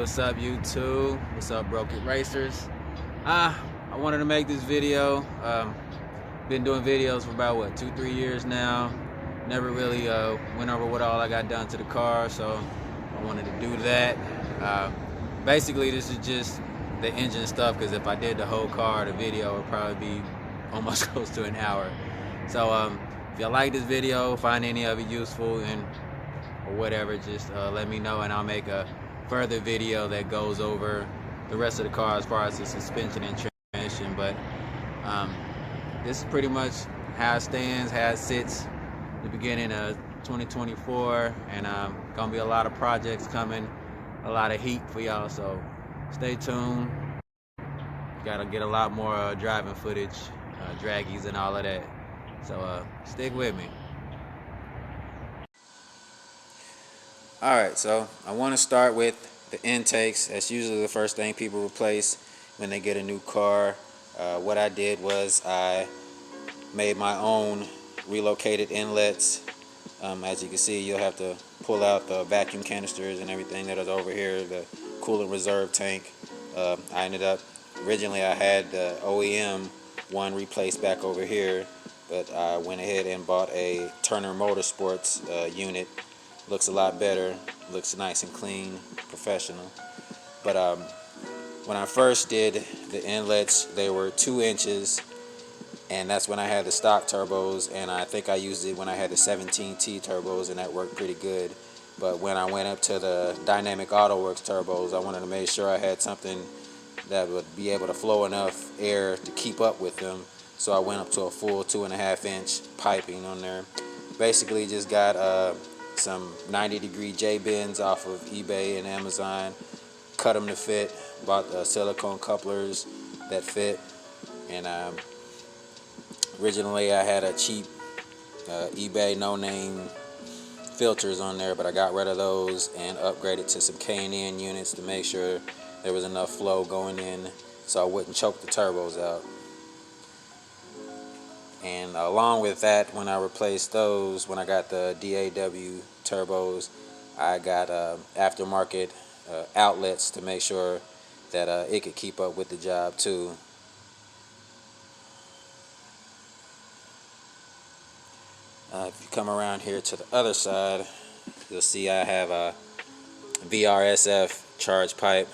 what's up YouTube? What's up Broken Racers? I wanted to make this video. Been doing videos for about what, 2-3 years now. Never really went over what all I got done to the car, so I wanted to do that. Basically this is just the engine stuff, because if I did the whole car, the video would probably be almost close to an hour. So if y'all like this video, find any of it useful or whatever, just let me know and I'll make a further video that goes over the rest of the car as far as the suspension and transmission. But this is pretty much how it stands, how it sits the beginning of 2024, and gonna be a lot of projects coming, a lot of heat for y'all, so stay tuned. Gotta get a lot more driving footage, draggies and all of that, so stick with me. Alright, so I want to start with the intakes. That's usually the first thing people replace when they get a new car. What I did was I made my own relocated inlets. As you can see, you'll have to pull out the vacuum canisters and everything that is over here, the coolant reserve tank. Originally I had the OEM one replaced back over here, but I went ahead and bought a Turner Motorsports unit. Looks a lot better, looks nice and clean, professional. But when I first did the inlets, they were 2 inches, and that's when I had the stock turbos, and I think I used it when I had the 17T turbos, and that worked pretty good. But when I went up to the Dynamic AutoWorks turbos, I wanted to make sure I had something that would be able to flow enough air to keep up with them, so I went up to a full 2.5-inch piping on there. Basically just got some 90-degree J-bends off of eBay and Amazon, cut them to fit, bought the silicone couplers that fit, and originally I had a cheap eBay no-name filters on there, but I got rid of those and upgraded to some K&N units to make sure there was enough flow going in so I wouldn't choke the turbos out. And along with that, when I replaced those, when I got the DAW turbos, I got aftermarket outlets to make sure that it could keep up with the job too. If you come around here to the other side, you'll see I have a VRSF charge pipe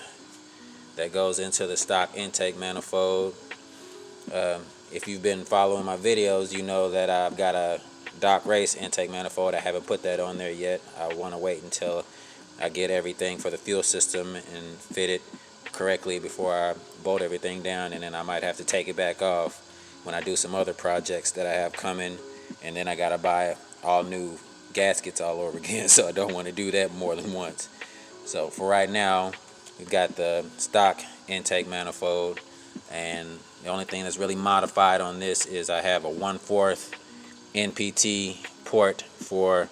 that goes into the stock intake manifold. If you've been following my videos, you know that I've got a Doc Race intake manifold. I haven't put that on there yet. I want to wait until I get everything for the fuel system and fit it correctly before I bolt everything down, and then I might have to take it back off when I do some other projects that I have coming, and then I gotta buy all new gaskets all over again, so I don't want to do that more than once. So for right now, we've got the stock intake manifold, and the only thing that's really modified on this is I have a 1/4 NPT port for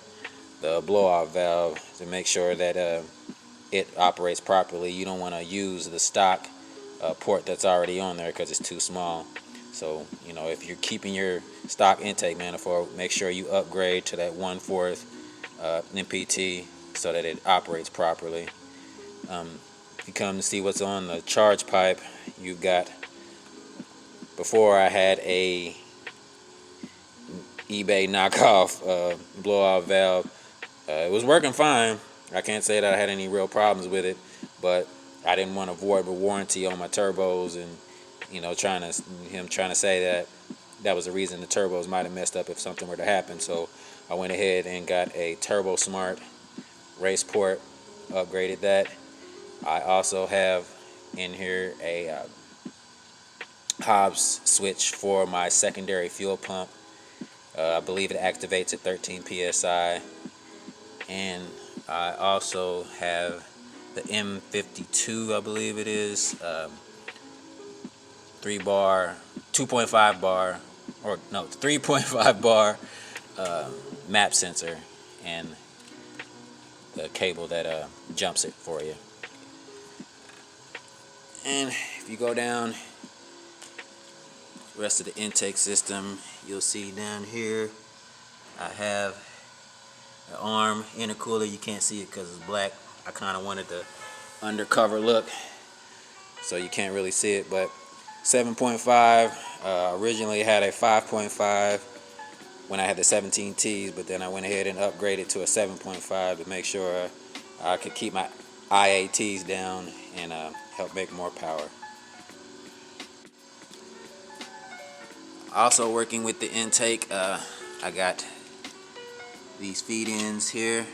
the blow-off valve to make sure that it operates properly. You don't want to use the stock port that's already on there because it's too small. So, you know, if you're keeping your stock intake manifold, make sure you upgrade to that 1/4 NPT so that it operates properly. If you come to see what's on the charge pipe, you've got, before I had a eBay knockoff blow-off valve. It was working fine. I can't say that I had any real problems with it, but I didn't want to void the warranty on my turbos, and you know, trying to say that was the reason the turbos might have messed up if something were to happen. So I went ahead and got a Turbo Smart race port, upgraded that. I also have in here a Hobbs switch for my secondary fuel pump. I believe it activates at 13 psi, and I also have the M52, I believe it is, 3.5 bar map sensor, and the cable that jumps it for you. And if you go down the rest of the intake system, you'll see down here I have an arm intercooler. You can't see it because it's black. I kind of wanted to undercover look, so you can't really see it. But 7.5, originally had a 5.5 when I had the 17Ts, but then I went ahead and upgraded to a 7.5 to make sure I could keep my IATs down and help make more power. Also working with the intake, I got these feed-ins here.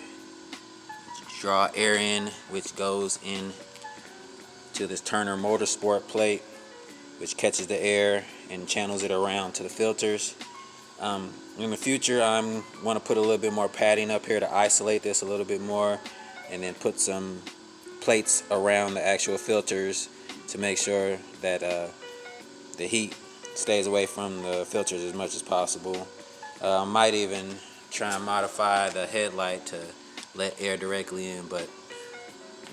Draw air in, which goes in to this Turner Motorsport plate, which catches the air and channels it around to the filters. In the future, I'm want to put a little bit more padding up here to isolate this a little bit more, and then put some plates around the actual filters to make sure that the heat stays away from the filters as much as possible. I might even try and modify the headlight to let air directly in, but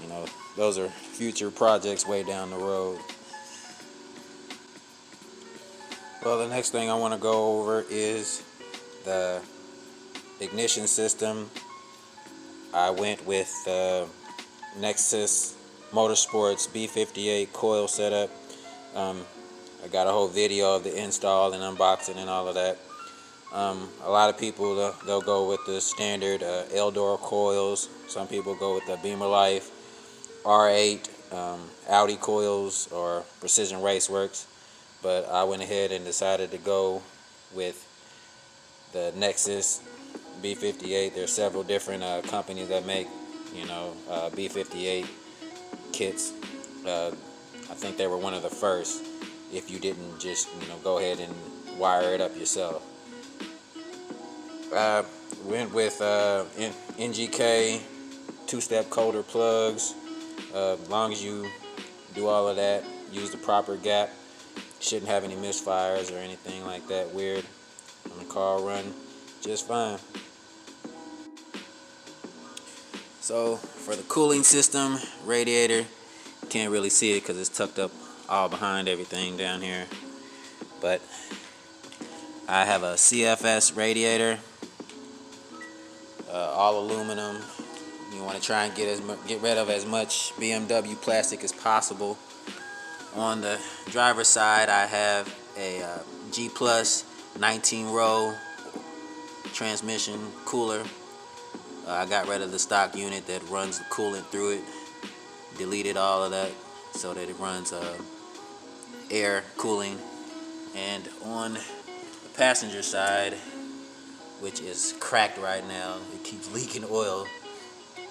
you know, those are future projects way down the road. Well, the next thing I want to go over is the ignition system. I went with Nexus Motorsports B58 coil setup. I got a whole video of the install and unboxing and all of that. A lot of people, they'll go with the standard Eldor coils. Some people go with the Beamer Life, R8, Audi coils, or Precision Raceworks. But I went ahead and decided to go with the Nexus B58. There's several different companies that make, B58 kits. I think they were one of the first, if you didn't just, go ahead and wire it up yourself. Went with NGK two-step coder plugs. As long as you do all of that, use the proper gap, shouldn't have any misfires or anything like that weird on the car, run just fine. So for the cooling system, radiator, can't really see it because it's tucked up all behind everything down here, but I have a CFS radiator, all aluminum. You want to try and get rid of as much BMW plastic as possible. On the driver's side, I have a G Plus 19-row transmission cooler. I got rid of the stock unit that runs the coolant through it. Deleted all of that so that it runs air cooling. And on the passenger side, which is cracked right now, it keeps leaking oil,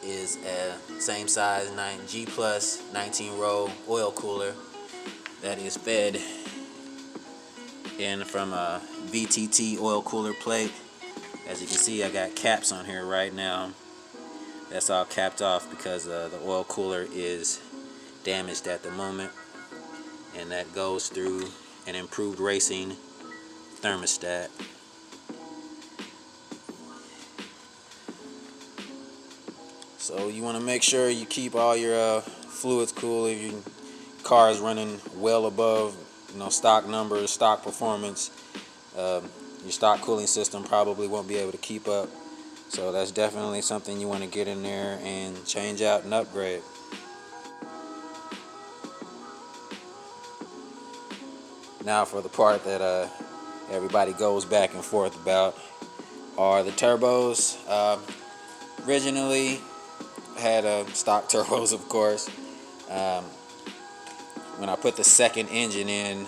is a same size G Plus 19-row oil cooler that is fed in from a VTT oil cooler plate. As you can see, I got caps on here right now. That's all capped off because the oil cooler is damaged at the moment, and that goes through an improved racing thermostat. So you want to make sure you keep all your fluids cool. If your car is running well above stock numbers, stock performance, your stock cooling system probably won't be able to keep up. So that's definitely something you want to get in there and change out and upgrade. Now for the part that everybody goes back and forth about are the turbos. Originally had stock turbos, of course. When I put the second engine in,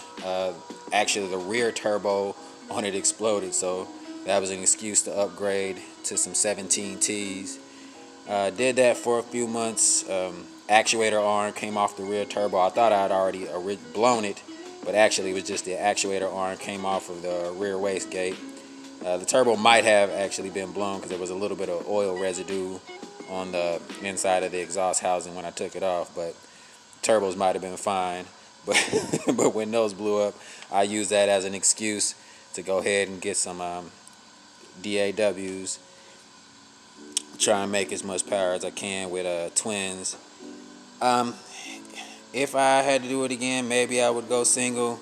actually the rear turbo on it exploded, so that was an excuse to upgrade to some 17Ts. Did that for a few months. Actuator arm came off the rear turbo. I thought I'd already blown it, but actually it was just the actuator arm came off of the rear wastegate. The turbo might have actually been blown because there was a little bit of oil residue on the inside of the exhaust housing when I took it off, but turbos might have been fine. But when those blew up, I used that as an excuse to go ahead and get some DAWs, try and make as much power as I can with twins. If I had to do it again, maybe I would go single.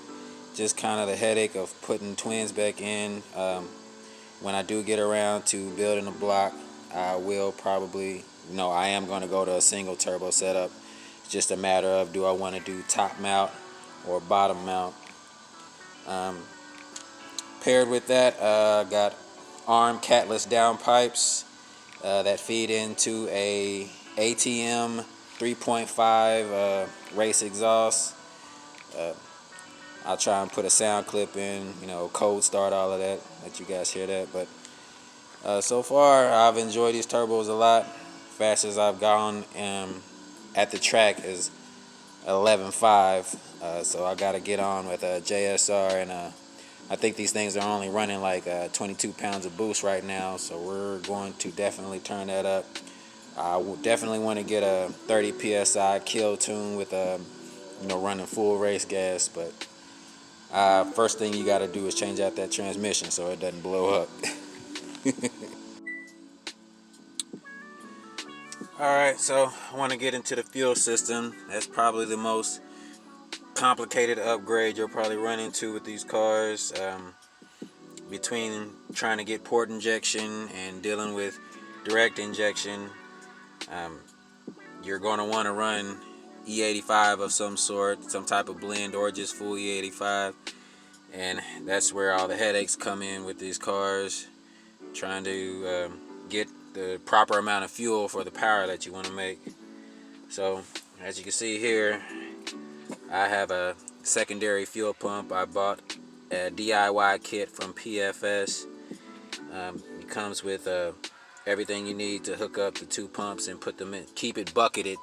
Just kind of the headache of putting twins back in. When I do get around to building a block, I will probably, I am going to go to a single turbo setup It's just a matter of, do I want to do top mount or bottom mount. Paired with that, got arm catless downpipes that feed into a ATM 3.5 race exhaust. I'll try and put a sound clip in, cold start, all of that, let you guys hear that. But so far, I've enjoyed these turbos a lot. Fastest I've gone at the track is 11.5. So I got to get on with a JSR, and I think these things are only running like 22 pounds of boost right now. So we're going to definitely turn that up. I will definitely want to get a 30 psi kill tune with running full race gas. But first thing you got to do is change out that transmission so it doesn't blow up. Alright, so I want to get into the fuel system. That's probably the most complicated upgrade you'll probably run into with these cars. Between trying to get port injection and dealing with direct injection, you're going to want to run E85 of some sort, some type of blend, or just full E85. And that's where all the headaches come in with these cars, trying to get the proper amount of fuel for the power that you want to make. So as you can see here, I have a secondary fuel pump. I bought a DIY kit from PFS. It comes with everything you need to hook up the two pumps and put them in, keep it bucketed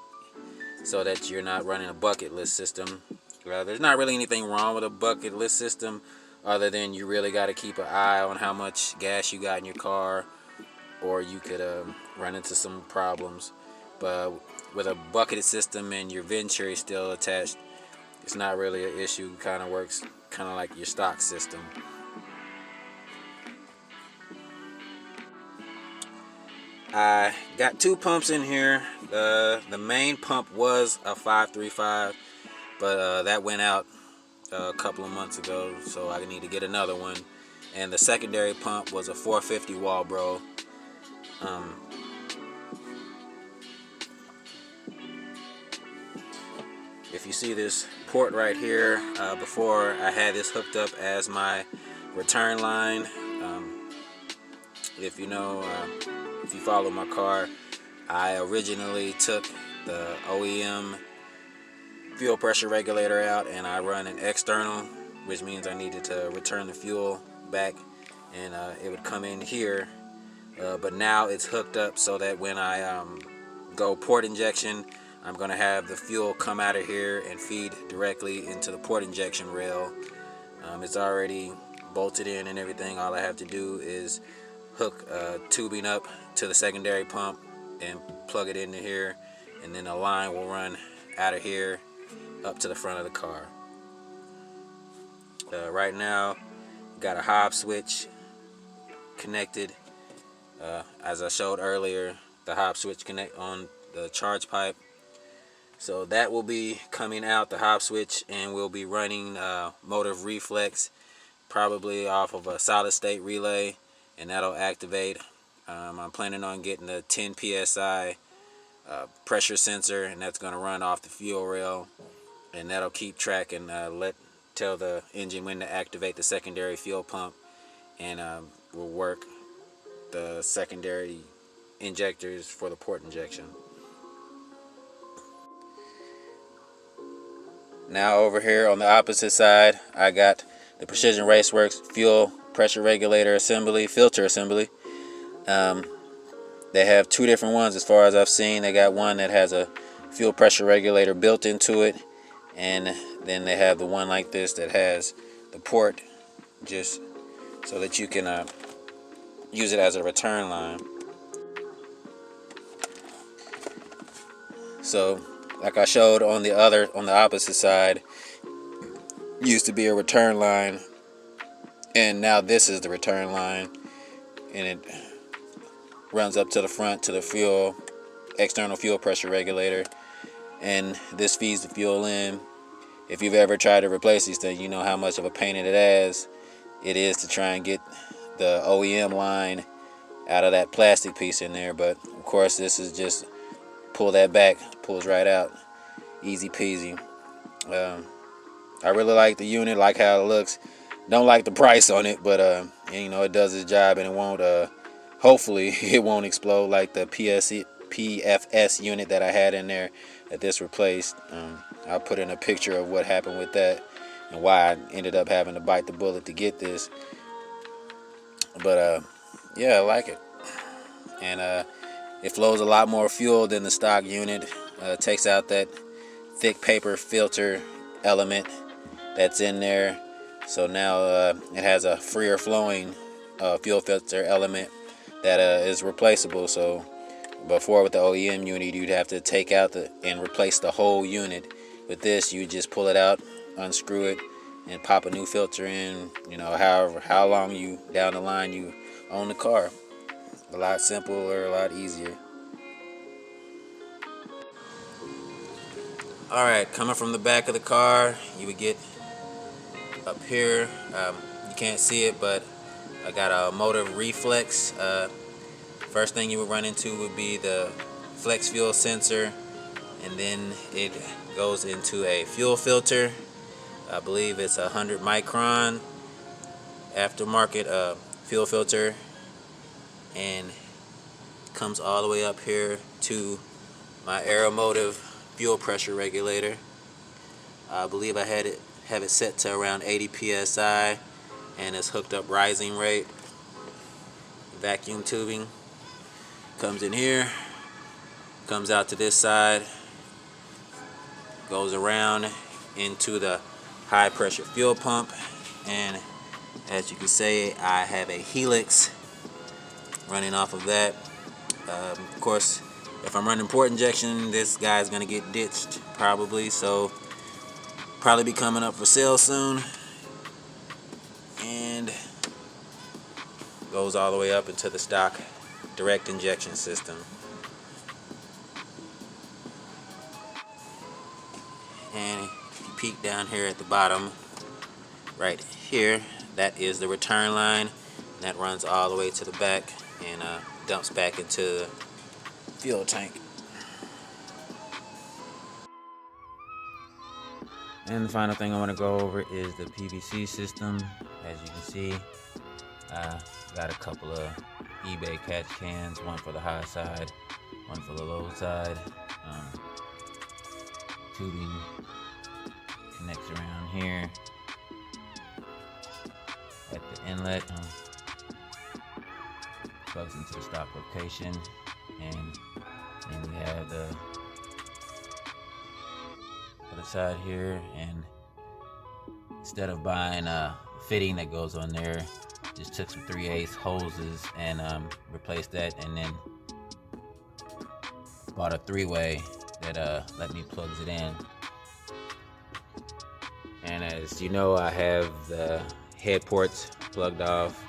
so that you're not running a bucketless system. There's not really anything wrong with a bucketless system, other than you really got to keep an eye on how much gas you got in your car, or you could run into some problems. But with a bucketed system and your venturi still attached, it's not really an issue. It kind of works kind of like your stock system. I got two pumps in here. The main pump was a 535, but that went out a couple of months ago, so I need to get another one. And the secondary pump was a 450 Walbro. If you see this port right here, before I had this hooked up as my return line. If you know, if you follow my car, I originally took the OEM fuel pressure regulator out, and I run an external, which means I needed to return the fuel back, and it would come in here. But now it's hooked up so that when I go port injection, I'm going to have the fuel come out of here and feed directly into the port injection rail. It's already bolted in and everything. All I have to do is hook tubing up to the secondary pump and plug it into here, and then the line will run out of here up to the front of the car. Right now, got a Hobbs switch connected. As I showed earlier, the Hobbs switch connect on the charge pipe. So that will be coming out, the Hobbs switch, and we'll be running motive reflex, probably off of a solid state relay, and that'll activate. I'm planning on getting the 10 psi pressure sensor, and that's going to run off the fuel rail, and that'll keep track and tell the engine when to activate the secondary fuel pump, and will work the secondary injectors for the port injection. Now over here on the opposite side, I got the Precision Raceworks fuel pressure regulator assembly, filter assembly. They have two different ones as far as I've seen. They got one that has a fuel pressure regulator built into it, and then they have the one like this that has the port just so that you can use it as a return line. So like I showed on the opposite side, used to be a return line, and now this is the return line, and it runs up to the front to the external fuel pressure regulator, and this feeds the fuel in. If you've ever tried to replace these things, you know how much of a pain in the ass it is to try and get the OEM line out of that plastic piece in there. But of course, this is just pull that back, pulls right out. Easy peasy. I really like the unit, like how it looks. Don't like the price on it, but it does its job, and it won't. Hopefully, it won't explode like the PFS unit that I had in there that this replaced. I'll put in a picture of what happened with that and why I ended up having to bite the bullet to get this. But yeah, I like it, and it flows a lot more fuel than the stock unit. Takes out that thick paper filter element that's in there, so now it has a freer flowing fuel filter element that is replaceable. So before with the OEM unit, you'd have to take out and replace the whole unit. With this, you just pull it out, unscrew it, and pop a new filter in. How long you down the line you own the car. A lot simpler, a lot easier. All right, coming from the back of the car, you would get up here. You can't see it, but I got a motor reflex. First thing you would run into would be the flex fuel sensor, and then it goes into a fuel filter. I believe it's 100 micron aftermarket fuel filter, and comes all the way up here to my Aeromotive fuel pressure regulator. I believe I have it set to around 80 psi, and it's hooked up rising rate. Vacuum tubing comes in here, comes out to this side, goes around into the high pressure fuel pump, and as you can see, I have a helix running off of that. Of course, if I'm running port injection, this guy's gonna get ditched probably, so probably be coming up for sale soon. And goes all the way up into the stock direct injection system. And if you peek down here at the bottom, right here, that is the return line. That runs all the way to the back and dumps back into the fuel tank. And the final thing I want to go over is the PVC system. As you can see, got a couple of eBay catch cans, one for the high side, one for the low side. Tubing connects around here at the inlet, plugs into the stock location, and then we have the other side here. And instead of buying a fitting that goes on there, just took some 3/8 hoses and replaced that, and then bought a 3-way that let me plugs it in. And as you know, I have the head ports plugged off.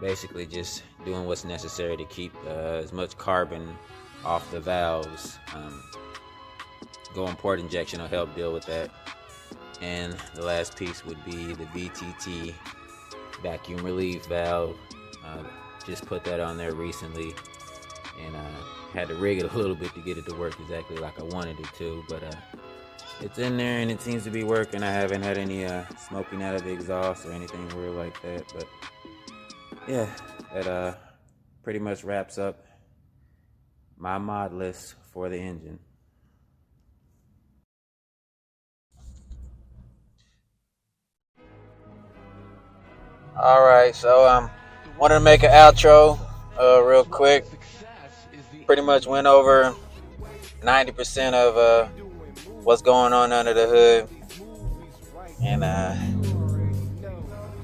Basically just doing what's necessary to keep as much carbon off the valves. Going port injection will help deal with that. And the last piece would be the VTT vacuum relief valve. Just put that on there recently, and had to rig it a little bit to get it to work exactly like I wanted it to, but it's in there and it seems to be working. I haven't had any smoking out of the exhaust or anything weird like that, but yeah, that pretty much wraps up my mod list for the engine. Alright, so wanted to make an outro real quick. Pretty much went over 90% of what's going on under the hood, and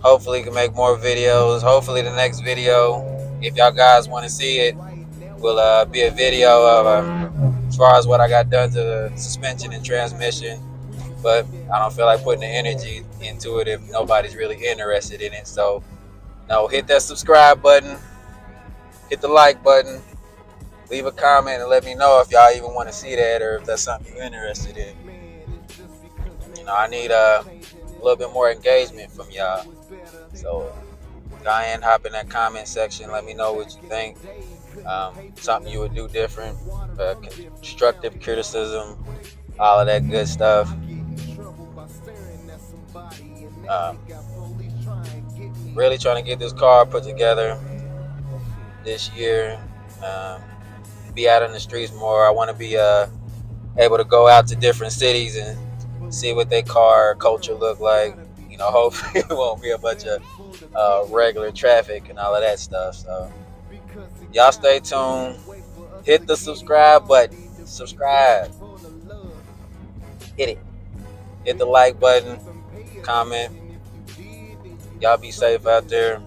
hopefully can make more videos. Hopefully the next video, if y'all guys want to see it, will be a video of as far as what I got done to the suspension and transmission. But I don't feel like putting the energy into it if nobody's really interested in it. So, no, hit that subscribe button, hit the like button, leave a comment, and let me know if y'all even want to see that or if that's something you're interested in. I need a little bit more engagement from y'all. So, Go ahead and hop in that comment section. Let me know what you think. Something you would do different. Constructive criticism, all of that good stuff. Um, really trying to get this car put together this year. Um, be out in the streets more. I want to be able to go out to different cities and see what their car culture look like. Hopefully it won't be a bunch of regular traffic and all of that stuff. So y'all stay tuned. Hit the subscribe button. Subscribe. Hit it. Hit the like button. Comment. Y'all be safe out there.